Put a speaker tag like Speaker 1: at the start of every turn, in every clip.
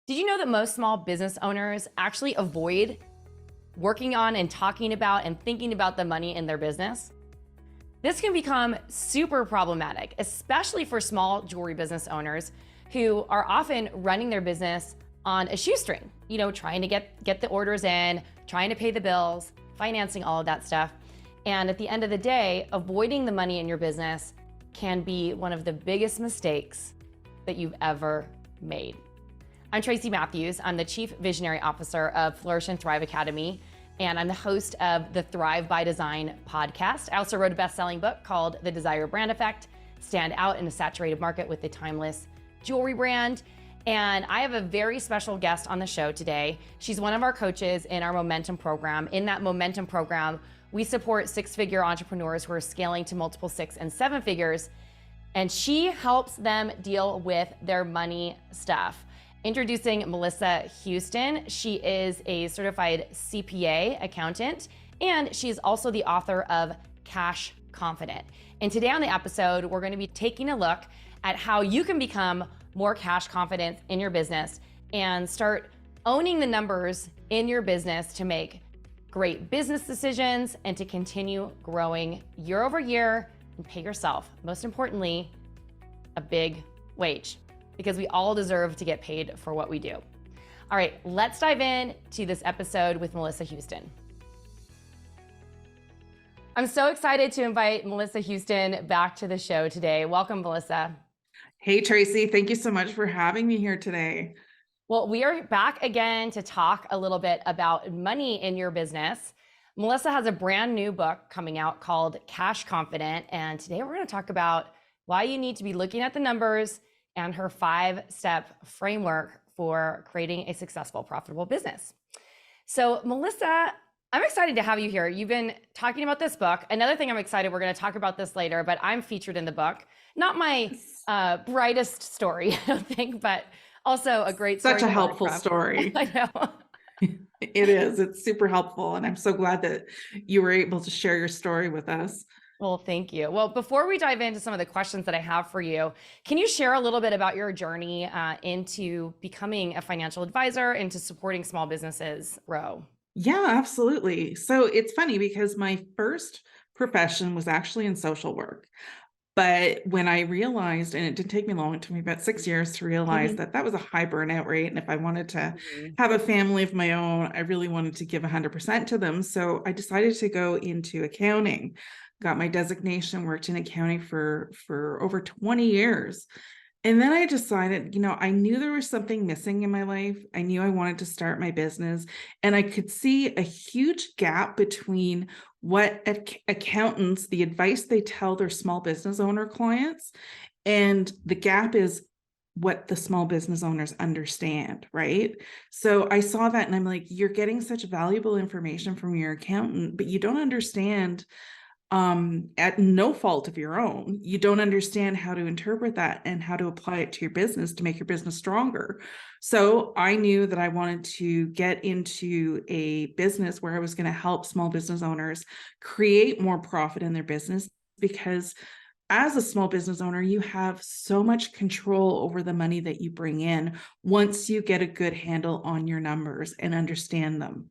Speaker 1: Did you know that most small business owners actually avoid working on and talking about and thinking about the money in their business? This can become super problematic, especially for small jewelry business owners who are often running their business on a shoestring, trying to get the orders in, trying to pay the bills, financing all of that stuff. And at the end of the day, avoiding the money in your business can be one of the biggest mistakes that you've ever made. I'm Tracy Matthews. I'm the Chief Visionary Officer of Flourish and Thrive Academy, and I'm the host of the Thrive by Design podcast. I also wrote a best-selling book called The Desire Brand Effect, Stand Out in a Saturated Market with a Timeless Jewelry Brand. And I have a very special guest on the show today. She's one of our coaches in our Momentum program. In that Momentum program, we support six-figure entrepreneurs who are scaling to multiple 6 and 7 figures, and she helps them deal with their money stuff. Introducing Melissa Houston. She is a certified CPA accountant, and she's also the author of Cash Confident. And today on the episode, we're going to be taking a look at how you can become more cash confident in your business and start owning the numbers in your business to make great business decisions and to continue growing year over year and pay yourself, most importantly, a big wage, because we all deserve to get paid for what we do. All right, let's dive in to this episode with Melissa Houston. I'm so excited to invite Melissa Houston back to the show today. Welcome, Melissa.
Speaker 2: Hey, Tracy, thank you so much for having me here today.
Speaker 1: Well, we are back again to talk a little bit about money in your business. Melissa has a brand new book coming out called Cash Confident, and today we're going to talk about why you need to be looking at the numbers and her 5-step framework for creating a successful, profitable business. So Melissa, I'm excited to have you here. You've been talking about this book. Another thing I'm excited, we're gonna talk about this later, but I'm featured in the book. Not my brightest story, I don't think, but also a great story.
Speaker 2: Such a helpful story.
Speaker 1: I know.
Speaker 2: It is, it's super helpful. And I'm so glad that you were able to share your story with us.
Speaker 1: Well, thank you. Well, before we dive into some of the questions that I have for you, can you share a little bit about your journey into becoming a financial advisor, into supporting small businesses grow?
Speaker 2: Yeah, absolutely. So it's funny because my first profession was actually in social work. But when I realized, and it didn't take me long, it took me about 6 years to realize that that was a high burnout rate. And if I wanted to have a family of my own, I really wanted to give 100% to them. So I decided to go into accounting. Got my designation, worked in accounting for over 20 years. And then I decided, I knew there was something missing in my life. I knew I wanted to start my business, and I could see a huge gap between what accountants, the advice they tell their small business owner clients, and the gap is what the small business owners understand, right? So I saw that and I'm like, you're getting such valuable information from your accountant, but you don't understand, at no fault of your own, you don't understand how to interpret that and how to apply it to your business to make your business stronger. So I knew that I wanted to get into a business where I was going to help small business owners create more profit in their business, because as a small business owner, you have so much control over the money that you bring in once you get a good handle on your numbers and understand them.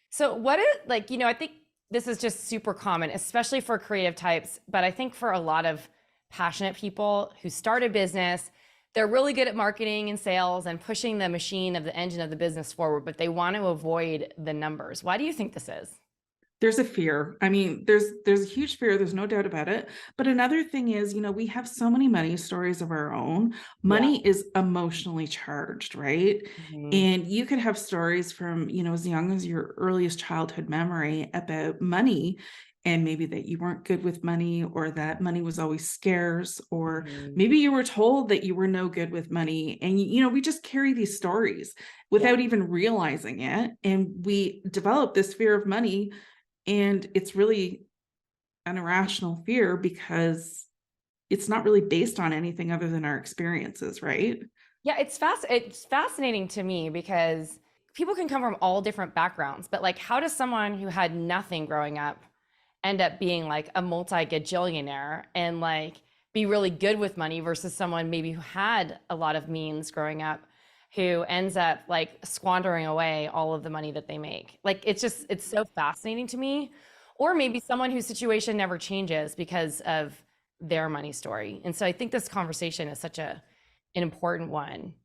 Speaker 1: So what is, I think this is just super common, especially for creative types, but I think for a lot of passionate people who start a business, they're really good at marketing and sales and pushing the machine of the engine of the business forward, but they want to avoid the numbers. Why do you think this is?
Speaker 2: There's a fear. I mean, there's a huge fear. There's no doubt about it. But another thing is, we have so many money stories of our own. Money is emotionally charged, right? And you could have stories from, as young as your earliest childhood memory about money, and maybe that you weren't good with money, or that money was always scarce, or maybe you were told that you were no good with money. And, we just carry these stories without even realizing it. And we develop this fear of money. And it's really an irrational fear because it's not really based on anything other than our experiences, right?
Speaker 1: Yeah, it's fascinating to me because people can come from all different backgrounds, but how does someone who had nothing growing up end up being a multi-gajillionaire and be really good with money versus someone maybe who had a lot of means growing up? who ends up like squandering away all of the money that they make. Like it's so fascinating to me. Or maybe someone whose situation never changes because of their money story. And so I think this conversation is such an important one.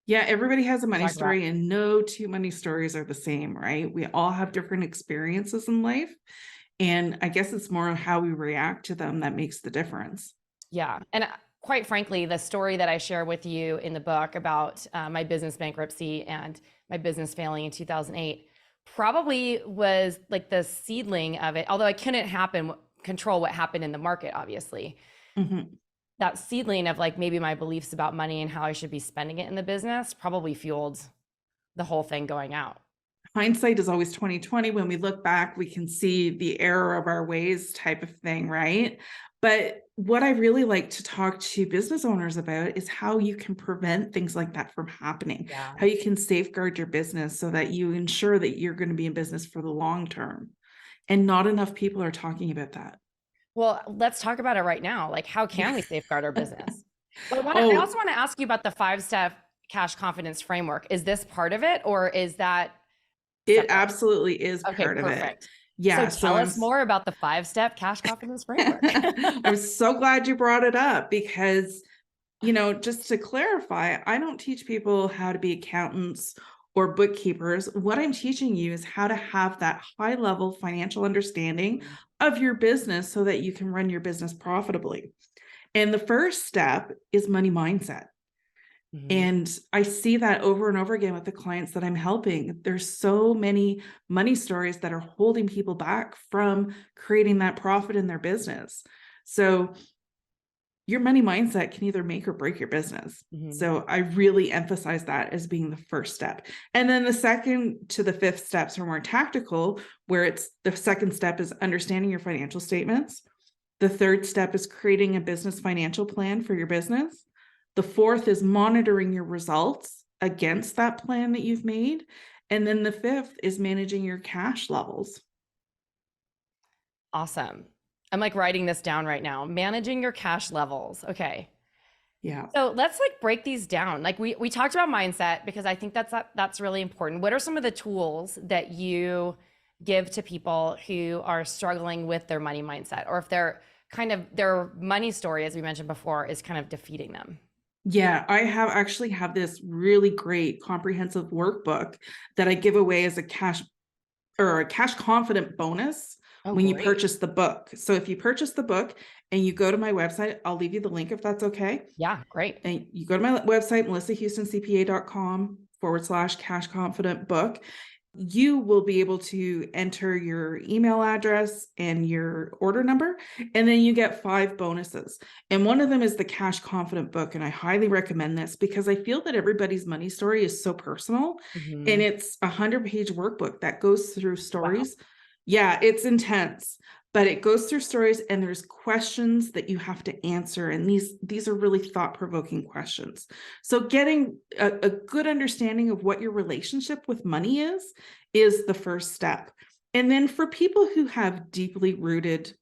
Speaker 2: Yeah, everybody has a money
Speaker 1: Talk about.
Speaker 2: story, and no two money stories are the same, right? We all have different experiences in life. And I guess it's more of how we react to them that makes the difference.
Speaker 1: Yeah. And quite frankly, the story that I share with you in the book about my business bankruptcy and my business failing in 2008 probably was like the seedling of it. Although I couldn't control what happened in the market, obviously.
Speaker 2: Mm-hmm.
Speaker 1: That seedling of like maybe my beliefs about money and how I should be spending it in the business probably fueled the whole thing going out.
Speaker 2: Hindsight is always 2020. When we look back, we can see the error of our ways type of thing, right? But what I really like to talk to business owners about is how you can prevent things like that from happening, how you can safeguard your business so that you ensure that you're going to be in business for the long term. And not enough people are talking about that.
Speaker 1: Well, let's talk about it right now. Like, how can we safeguard our business? But I
Speaker 2: Oh,
Speaker 1: also want to ask you about the 5-step cash confidence framework. Is this part of it, or is that
Speaker 2: it
Speaker 1: separate?
Speaker 2: absolutely is
Speaker 1: Okay,
Speaker 2: part of it.
Speaker 1: perfect.
Speaker 2: Yeah.
Speaker 1: So tell us more about the 5-step cash confidence framework.
Speaker 2: I'm so glad you brought it up because, just to clarify, I don't teach people how to be accountants or bookkeepers. What I'm teaching you is how to have that high level financial understanding of your business so that you can run your business profitably. And the first step is money mindset. And I see that over and over again with the clients that I'm helping. There's so many money stories that are holding people back from creating that profit in their business. So your money mindset can either make or break your business. So I really emphasize that as being the first step. And then the second to the fifth steps are more tactical, where it's the second step is understanding your financial statements. The third step is creating a business financial plan for your business. The fourth is monitoring your results against that plan that you've made. And then the fifth is managing your cash levels.
Speaker 1: Awesome. I'm like writing this down right now. Managing your cash levels. Okay.
Speaker 2: Yeah.
Speaker 1: So let's like break these down. Like we talked about mindset because I think that's really important. What are some of the tools that you give to people who are struggling with their money mindset, or if they're kind of their money story, as we mentioned before, is kind of defeating them?
Speaker 2: Yeah, I actually have this really great comprehensive workbook that I give away as a cash confident bonus when you purchase the book. So if you purchase the book and you go to my website, I'll leave you the link if that's okay.
Speaker 1: Yeah, great.
Speaker 2: And you go to my website, melissahoustoncpa.com/cash confident book. You will be able to enter your email address and your order number, and then you get 5 bonuses. And one of them is the Cash Confident book. And I highly recommend this because I feel that everybody's money story is so personal. And it's a 100-page workbook that goes through stories. Wow. Yeah, it's intense, but it goes through stories and there's questions that you have to answer. And these are really thought-provoking questions. So getting a good understanding of what your relationship with money is the first step. And then for people who have deeply rooted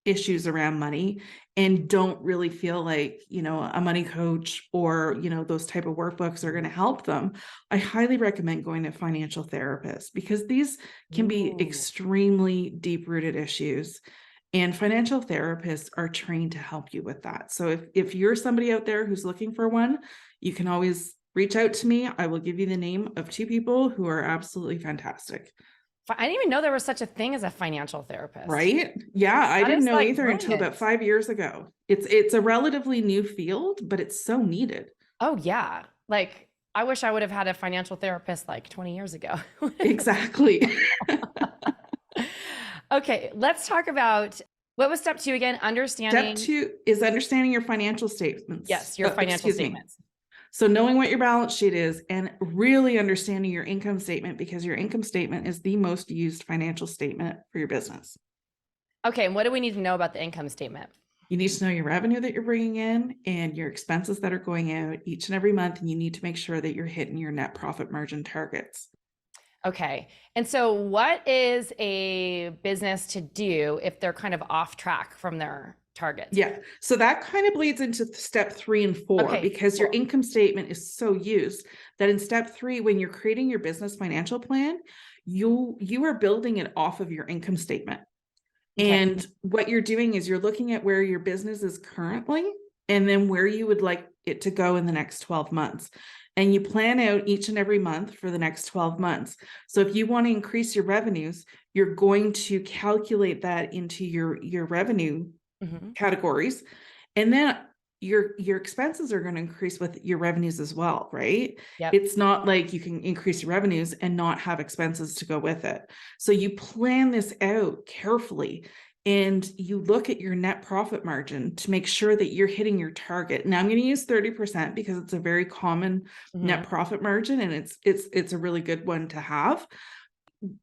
Speaker 2: issues around money and don't really feel like, a money coach or, those type of workbooks are going to help them, I highly recommend going to a financial therapist because these can be extremely deep-rooted issues. And financial therapists are trained to help you with that. So if you're somebody out there who's looking for one, you can always reach out to me. I will give you the name of 2 people who are absolutely fantastic.
Speaker 1: I didn't even know there was such a thing as a financial therapist.
Speaker 2: Right? Yeah, I didn't know either until about 5 years ago. It's a relatively new field, but it's so needed.
Speaker 1: Oh yeah. Like I wish I would have had a financial therapist like 20 years ago.
Speaker 2: Exactly.
Speaker 1: Okay, let's talk about what was step 2 again? Understanding.
Speaker 2: Step 2 is understanding your financial statements.
Speaker 1: Yes, your financial statements.
Speaker 2: So knowing what your balance sheet is and really understanding your income statement, because your income statement is the most used financial statement for your business.
Speaker 1: Okay, and what do we need to know about the income statement?
Speaker 2: You need to know your revenue that you're bringing in and your expenses that are going out each and every month. And you need to make sure that you're hitting your net profit margin targets.
Speaker 1: Okay. And so what is a business to do if they're kind of off track from their targets.
Speaker 2: Yeah. So that kind of bleeds into step 3 and 4,
Speaker 1: Okay,
Speaker 2: because your
Speaker 1: cool.
Speaker 2: income statement is so used that in step 3, when you're creating your business financial plan, you are building it off of your income statement.
Speaker 1: Okay.
Speaker 2: And what you're doing is you're looking at where your business is currently and then where you would like it to go in the next 12 months. And you plan out each and every month for the next 12 months. So if you want to increase your revenues, you're going to calculate that into your revenue categories. And then your expenses are going to increase with your revenues as well, right?
Speaker 1: Yep.
Speaker 2: It's not like you can increase your revenues and not have expenses to go with it. So you plan this out carefully and you look at your net profit margin to make sure that you're hitting your target. Now I'm going to use 30% because it's a very common net profit margin, and it's a really good one to have.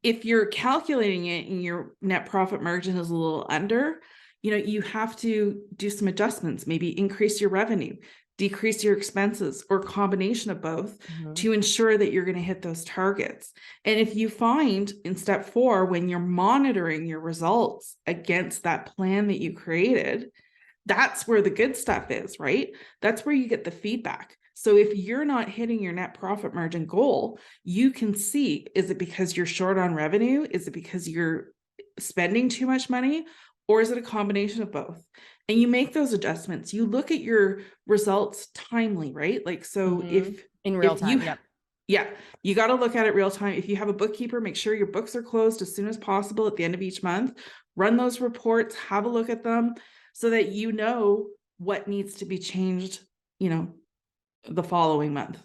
Speaker 2: If you're calculating it and your net profit margin is a little under, you have to do some adjustments, maybe increase your revenue, decrease your expenses, or combination of both to ensure that you're going to hit those targets. And if you find in step 4, when you're monitoring your results against that plan that you created, that's where the good stuff is, right? That's where you get the feedback. So if you're not hitting your net profit margin goal, you can see, is it because you're short on revenue? Is it because you're spending too much money? Or is it a combination of both? And you make those adjustments. You look at your results timely, right? Like, so if
Speaker 1: in real time,
Speaker 2: you, yeah, you got to look at it real time. If you have a bookkeeper, make sure your books are closed as soon as possible at the end of each month. Run those reports, have a look at them so that you know what needs to be changed, the following month.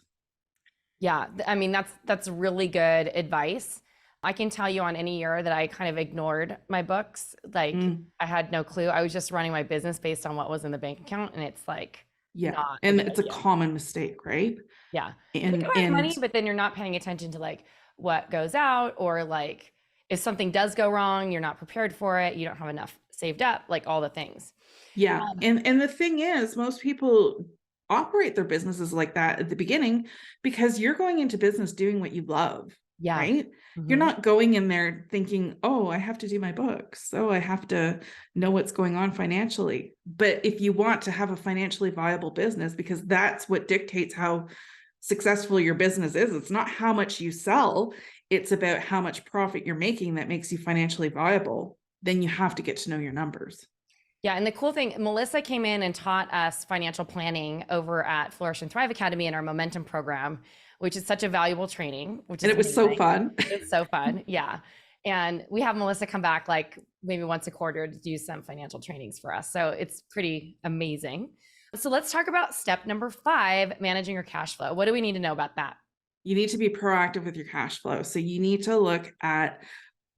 Speaker 1: Yeah, I mean, that's really good advice. I can tell you on any year that I kind of ignored my books. Like I had no clue. I was just running my business based on what was in the bank account. And it's like, not a
Speaker 2: and
Speaker 1: good
Speaker 2: it's a
Speaker 1: idea.
Speaker 2: common mistake, right?
Speaker 1: Yeah.
Speaker 2: And
Speaker 1: Think about money, but then you're not paying attention to like what goes out, or like if something does go wrong, you're not prepared for it. You don't have enough saved up, like all the things.
Speaker 2: Yeah. And the thing is, most people operate their businesses like that at the beginning because you're going into business doing what you love,
Speaker 1: Yeah.
Speaker 2: right? You're not going in there thinking, oh, I have to do my books. So I have to know what's going on financially. But if you want to have a financially viable business, because that's what dictates how successful your business is, it's not how much you sell, it's about how much profit you're making that makes you financially viable. Then you have to get to know your numbers.
Speaker 1: Yeah. And the cool thing, Melissa came in and taught us financial planning over at Flourish and Thrive Academy in our Momentum program, which is such a valuable training, which is
Speaker 2: And it was so fun.
Speaker 1: It's so fun. Yeah. And we have Melissa come back like maybe once a quarter to do some financial trainings for us. So it's pretty amazing. So let's talk about step number 5, managing your cash flow. What do we need to know about that?
Speaker 2: You need to be proactive with your cash flow. So you need to look at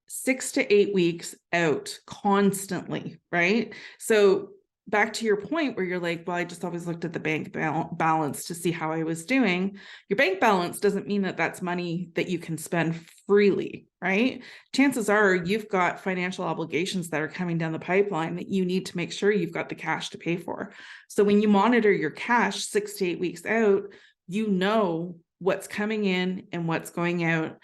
Speaker 2: 6 to 8 weeks out constantly, right? So back to your point where you're like, well, I just always looked at the bank balance to see how I was doing. Your bank balance doesn't mean that that's money that you can spend freely, right? Chances are you've got financial obligations that are coming down the pipeline that you need to make sure you've got the cash to pay for. So when you monitor your cash 6 to 8 weeks out, you know what's coming in and what's going out.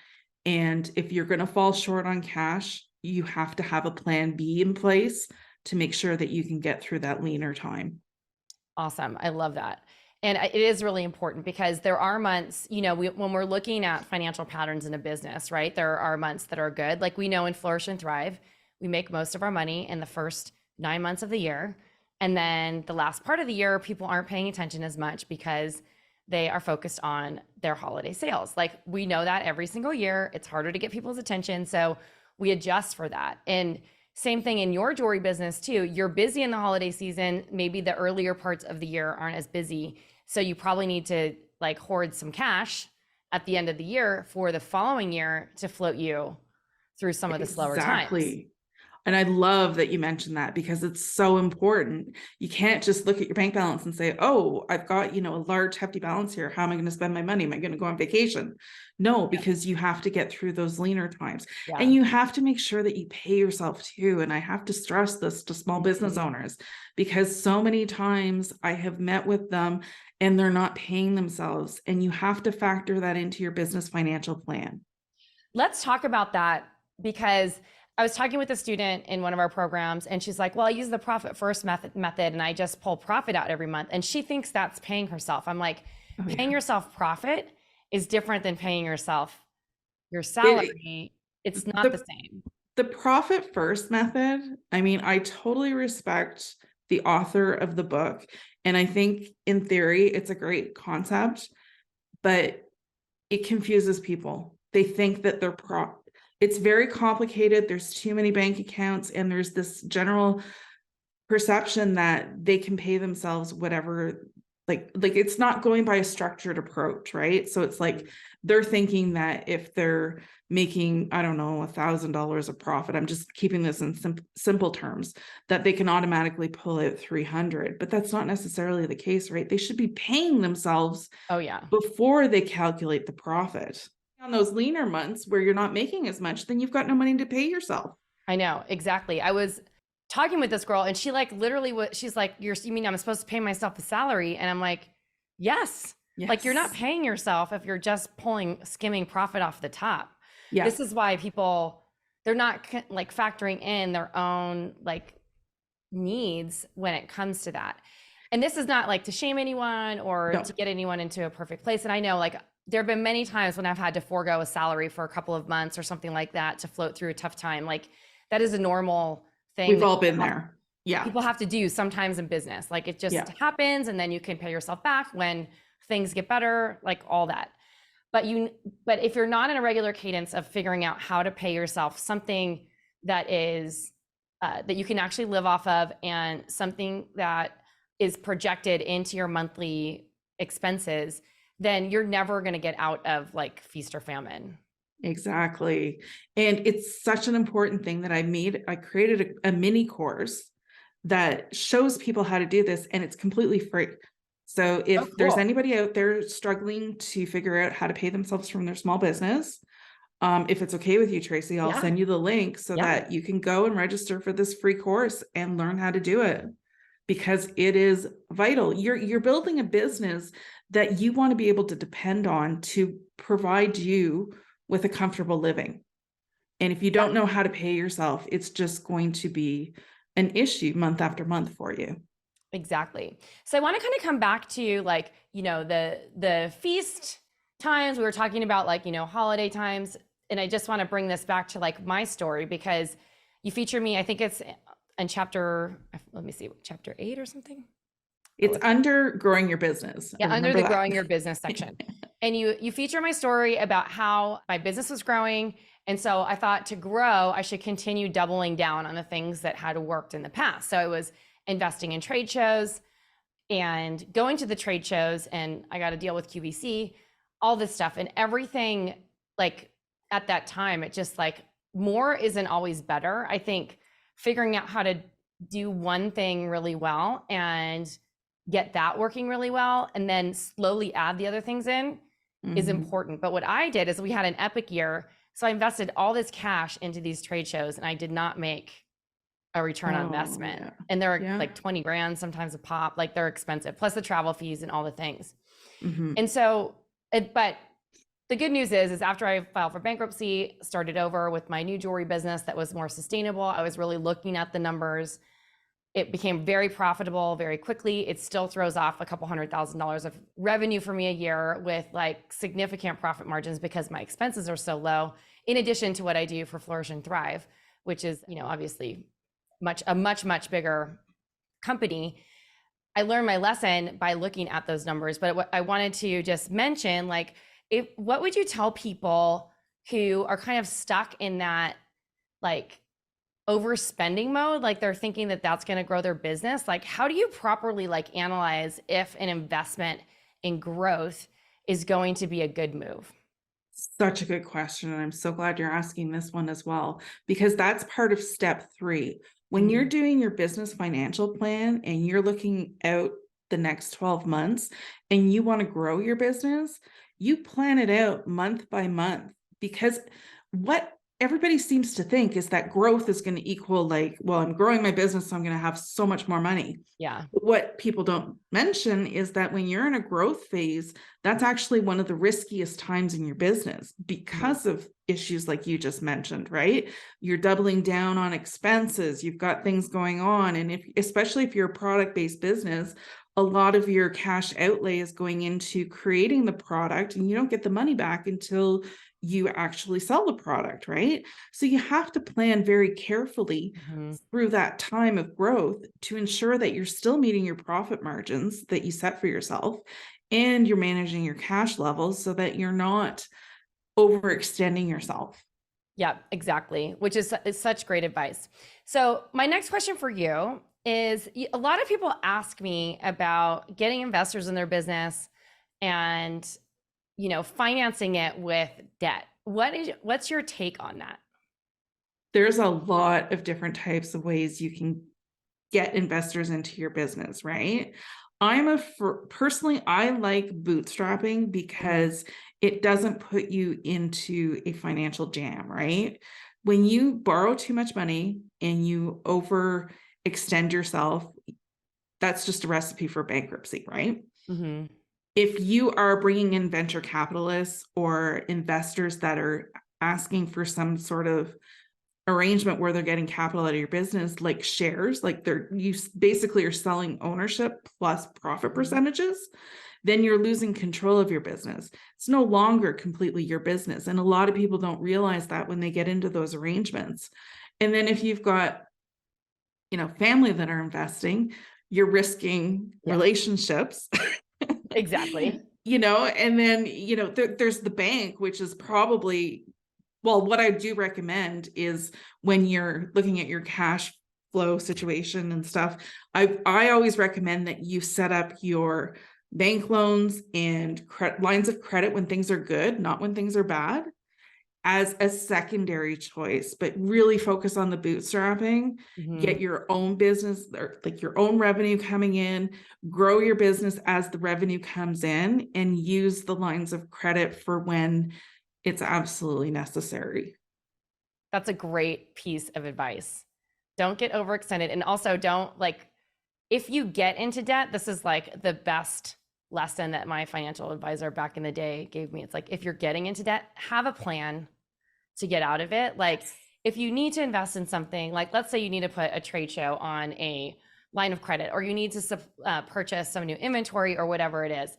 Speaker 2: And if you're going to fall short on cash, you have to have a plan B in place to make sure that you can get through that leaner time.
Speaker 1: Awesome. I love that. And it is really important because there are months, when we're looking at financial patterns in a business, right? There are months that are good. Like we know in Flourish and Thrive, we make most of our money in the first 9 months of the year. And then the last part of the year, people aren't paying attention as much because they are focused on their holiday sales. Like we know that every single year, it's harder to get people's attention. So we adjust for that. And same thing in your jewelry business too. You're busy in the holiday season. Maybe the earlier parts of the year aren't as busy. So you probably need to like hoard some cash at the end of the year for the following year to float you through some of the slower times.
Speaker 2: And I love that you mentioned that because it's so important. You can't just look at your bank balance and say, oh, I've got, a large hefty balance here. How am I going to spend my money? Am I going to go on vacation? No, because you have to get through those leaner times. And you have to make sure that you pay yourself too. And I have to stress this to small business owners because so many times I have met with them and they're not paying themselves. And you have to factor that into your business financial plan.
Speaker 1: Let's talk about that because I was talking with a student in one of our programs, and she's like, well, I use the profit first method, and I just pull profit out every month. And she thinks that's paying herself. I'm like,
Speaker 2: Oh,
Speaker 1: paying
Speaker 2: yeah.
Speaker 1: yourself profit is different than paying yourself your
Speaker 2: It,
Speaker 1: salary. It's not the
Speaker 2: the
Speaker 1: same.
Speaker 2: the profit first method, I mean, I totally respect the author of the book. And I think in theory, it's a great concept, but it confuses people. They think that it's very complicated. There's too many bank accounts, and there's this general perception that they can pay themselves whatever, like it's not going by a structured approach, right? So it's like they're thinking that if they're making, I don't know, $1,000 of profit, I'm just keeping this in simple terms, that they can automatically pull out 300, but that's not necessarily the case, right? They should be paying themselves
Speaker 1: Oh, yeah.
Speaker 2: before they calculate the profit. On those leaner months where you're not making as much, then you've got no money to pay yourself.
Speaker 1: I know, exactly. I was talking with this girl, and she like literally she's like, you mean I'm supposed to pay myself the salary? And I'm like, yes. Like, you're not paying yourself if you're just skimming profit off the top.
Speaker 2: Yeah.
Speaker 1: This is why people, they're not like factoring in their own like needs when it comes to that. And this is not like to shame anyone or to get anyone into a perfect place. And I know, like, there have been many times when I've had to forego a salary for a couple of months or something like that to float through a tough time. Like, that is a normal thing.
Speaker 2: We've all been there. Yeah.
Speaker 1: People have to do sometimes in business. Like, it just happens, and then you can pay yourself back when things get better, like all that. But if you're not in a regular cadence of figuring out how to pay yourself something that is that you can actually live off of, and something that is projected into your monthly expenses, then you're never going to get out of like feast or famine.
Speaker 2: Exactly. And it's such an important thing that I created a mini course that shows people how to do this, and it's completely free. So if there's anybody out there struggling to figure out how to pay themselves from their small business, if it's okay with you, Tracy, I'll send you the link so that you can go and register for this free course and learn how to do it, because it is vital. You're building a business that you want to be able to depend on to provide you with a comfortable living. And if you don't know how to pay yourself, it's just going to be an issue month after month for you.
Speaker 1: Exactly. So I want to kind of come back to, like, the feast times. We were talking about, like, holiday times. And I just want to bring this back to like my story, because you feature me, I think it's in chapter 8 or something.
Speaker 2: It's under growing your business.
Speaker 1: Yeah, under the growing your business section. And you feature my story about how my business was growing. And so I thought, to grow, I should continue doubling down on the things that had worked in the past. So I was investing in trade shows and going to the trade shows, and I got a deal with QVC, all this stuff, and everything. Like, at that time, it just, like, more isn't always better. I think figuring out how to do one thing really well and get that working really well, and then slowly add the other things in is important. But what I did is, we had an epic year. So I invested all this cash into these trade shows, and I did not make a return on investment. Yeah. And they're like 20 grand sometimes a pop, like, they're expensive, plus the travel fees and all the things. And so, but the good news is after I filed for bankruptcy, started over with my new jewelry business that was more sustainable, I was really looking at the numbers. It became very profitable very quickly. It still throws off a couple $100,000 of revenue for me a year, with like significant profit margins, because my expenses are so low, in addition to what I do for Flourish and Thrive, which is, obviously a much bigger company. I learned my lesson by looking at those numbers. But what I wanted to just mention, like, what would you tell people who are kind of stuck in that, like, overspending mode? Like, they're thinking that that's going to grow their business. Like, how do you properly, like, analyze if an investment in growth is going to be a good move?
Speaker 2: Such a good question. And I'm so glad you're asking this one as well, because that's part of step 3. When you're doing your business financial plan and you're looking out the next 12 months and you want to grow your business, you plan it out month by month, because what everybody seems to think is that growth is going to equal like, well, I'm growing my business, so I'm going to have so much more money.
Speaker 1: Yeah.
Speaker 2: But what people don't mention is that when you're in a growth phase, that's actually one of the riskiest times in your business because of issues like you just mentioned, right? You're doubling down on expenses. You've got things going on. And especially if you're a product-based business, a lot of your cash outlay is going into creating the product, and you don't get the money back until you actually sell the product, right? So you have to plan very carefully through that time of growth to ensure that you're still meeting your profit margins that you set for yourself, and you're managing your cash levels so that you're not overextending yourself.
Speaker 1: Yeah, exactly. Which is such great advice. So my next question for you is, a lot of people ask me about getting investors in their business and, financing it with debt. What's your take on that?
Speaker 2: There's a lot of different types of ways you can get investors into your business, right? Personally, I like bootstrapping because it doesn't put you into a financial jam, right? When you borrow too much money and you overextend yourself, that's just a recipe for bankruptcy, right? If you are bringing in venture capitalists or investors that are asking for some sort of arrangement where they're getting capital out of your business, like shares, like you basically are selling ownership plus profit percentages, then you're losing control of your business. It's no longer completely your business. And a lot of people don't realize that when they get into those arrangements. And then if you've got, family that are investing, you're risking relationships.
Speaker 1: Exactly.
Speaker 2: And then, there's the bank, which is probably, well, what I do recommend is when you're looking at your cash flow situation and stuff, I always recommend that you set up your bank loans and lines of credit when things are good, not when things are bad, as a secondary choice, but really focus on the bootstrapping, get your own business or like your own revenue coming in, grow your business as the revenue comes in, and use the lines of credit for when it's absolutely necessary.
Speaker 1: That's a great piece of advice. Don't get overextended. And also if you get into debt, this is like the best lesson that my financial advisor back in the day gave me. It's like, if you're getting into debt, have a plan to get out of it. Like if you need to invest in something, like let's say you need to put a trade show on a line of credit, or you need to purchase some new inventory or whatever it is,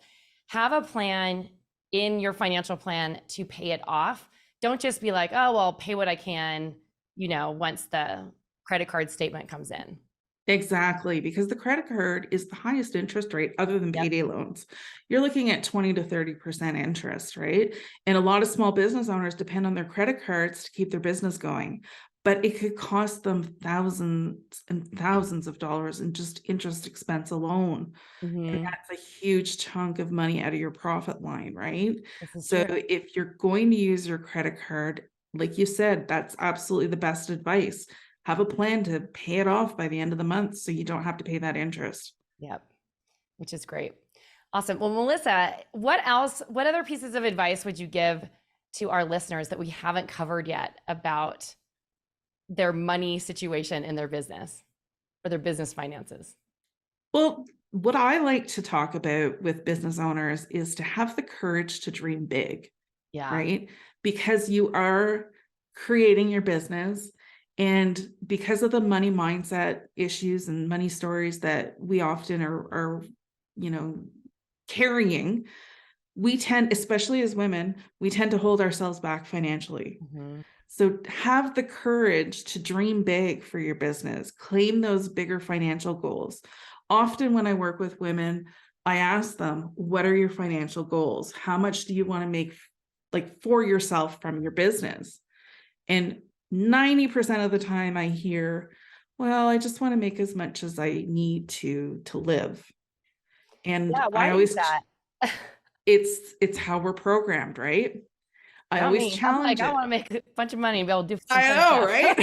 Speaker 1: have a plan in your financial plan to pay it off. Don't just be like, oh, well, I'll pay what I can, once the credit card statement comes in.
Speaker 2: Exactly, because the credit card is the highest interest rate other than payday loans. You're looking at 20 to 30% interest, right? And a lot of small business owners depend on their credit cards to keep their business going, but it could cost them thousands and thousands of dollars in just interest expense alone. And that's a huge chunk of money out of your profit line, right? So if you're going to use your credit card, like you said, that's absolutely the best advice. Have a plan to pay it off by the end of the month so you don't have to pay that interest.
Speaker 1: Yep. Which is great. Awesome. Well, Melissa, what other pieces of advice would you give to our listeners that we haven't covered yet about their money situation in their business or their business finances?
Speaker 2: Well, what I like to talk about with business owners is to have the courage to dream big.
Speaker 1: Yeah.
Speaker 2: Right? Because you are creating your business. And because of the money mindset issues and money stories that we often are carrying, we tend, especially as women, we tend to hold ourselves back financially. So have the courage to dream big for your business, claim those bigger financial goals. Often when I work with women, I ask them, what are your financial goals? How much do you want to make for yourself from your business? And 90% of the time I hear, well, I just want to make as much as I need to live. And
Speaker 1: why
Speaker 2: I always,
Speaker 1: is that?
Speaker 2: it's how we're programmed, right? I always challenge it.
Speaker 1: I want to make a bunch of money and be able to do some
Speaker 2: I know, right?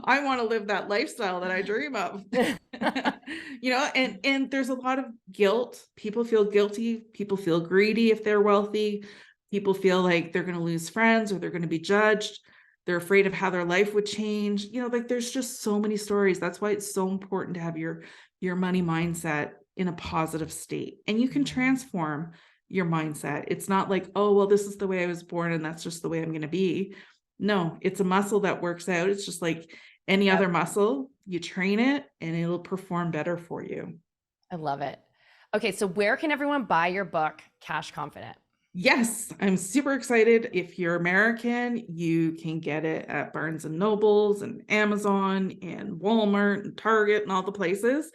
Speaker 2: I want to live that lifestyle that I dream of. And there's a lot of guilt. People feel guilty. People feel greedy if they're wealthy. People feel like they're going to lose friends or they're going to be judged. They're afraid of how their life would change. Like there's just so many stories. That's why it's so important to have your money mindset in a positive state. And you can transform your mindset. It's not like, oh, well, this is the way I was born and that's just the way I'm going to be. No, it's a muscle that works out. It's just like any other muscle. You train it and it'll perform better for you.
Speaker 1: I love it. Okay, so where can everyone buy your book, Cash Confident?
Speaker 2: Yes, I'm super excited. If you're American, you can get it at Barnes and Nobles and Amazon and Walmart and Target and all the places.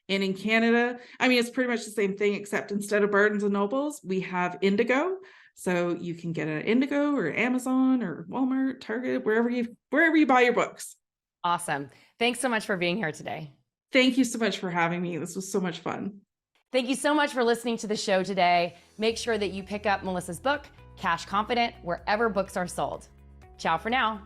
Speaker 2: And in Canada, I mean, it's pretty much the same thing, except instead of Barnes and Nobles, we have Indigo. So you can get it at Indigo or Amazon or Walmart, Target, wherever you buy your books.
Speaker 1: Awesome. Thanks so much for being here today.
Speaker 2: Thank you so much for having me. This was so much fun.
Speaker 1: Thank you so much for listening to the show today. Make sure that you pick up Melissa's book, Cash Confident, wherever books are sold. Ciao for now.